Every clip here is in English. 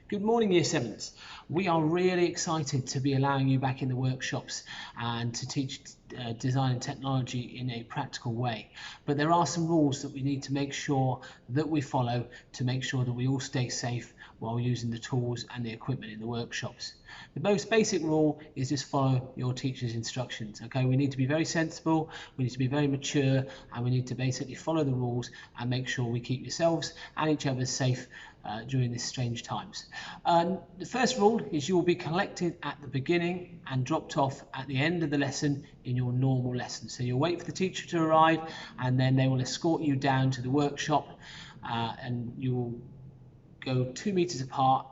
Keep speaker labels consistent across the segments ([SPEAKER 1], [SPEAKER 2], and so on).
[SPEAKER 1] Good morning, Year 7s. We are really excited to be allowing you back in the workshops and to teach design and technology in a practical way. But there are some rules that we need to make sure that we follow to make sure that we all stay safe while using the tools and the equipment in the workshops. The most basic rule is just follow your teacher's instructions. Okay, we need to be very sensible, we need to be very mature, and we need to basically follow the rules and make sure we keep yourselves and each other safe during these strange times. The first rule is you will be collected at the beginning and dropped off at the end of the lesson in your normal lesson. So you'll wait for the teacher to arrive and then they will escort you down to the workshop and you will go 2 meters apart,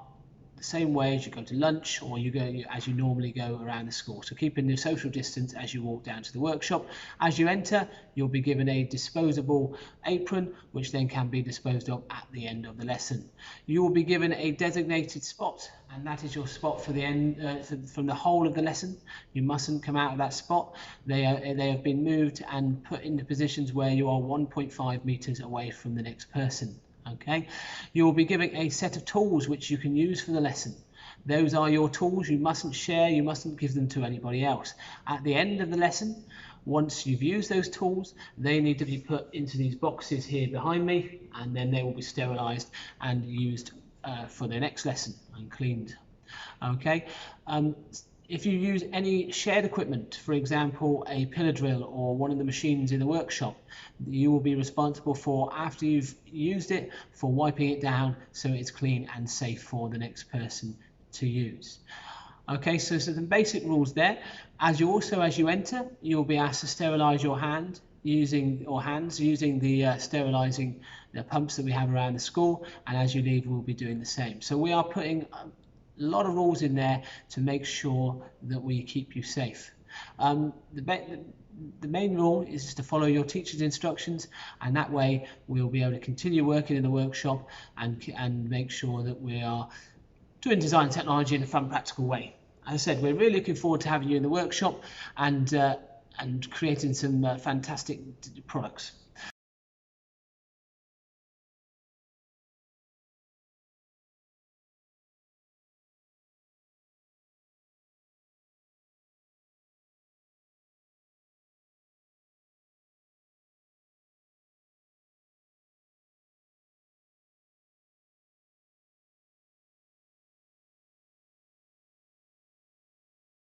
[SPEAKER 1] the same way as you go to lunch or you go as you normally go around the school. So keeping the social distance as you walk down to the workshop. As you enter, you'll be given a disposable apron, which then can be disposed of at the end of the lesson. You will be given a designated spot, and that is your spot for the end from the whole of the lesson. You mustn't come out of that spot. They have been moved and put into positions where you are 1.5 meters away from the next person. Okay, you will be given a set of tools which you can use for the lesson. Those are your tools. You mustn't share, you mustn't give them to anybody else. At the end of the lesson, once you've used those tools, they need to be put into these boxes here behind me, and then they will be sterilized and used for the next lesson and cleaned. Okay. If you use any shared equipment, for example, a pillar drill or one of the machines in the workshop, you will be responsible for, after you've used it, for wiping it down so it's clean and safe for the next person to use. Okay, so the basic rules there. As you enter, you'll be asked to sterilize your hands using the sterilizing pumps that we have around the school, and as you leave, we'll be doing the same. So we are putting a lot of rules in there to make sure that we keep you safe. The main rule is just to follow your teacher's instructions, and that way we'll be able to continue working in the workshop and make sure that we are doing design technology in a fun, practical way. As I said, we're really looking forward to having you in the workshop and creating some fantastic products.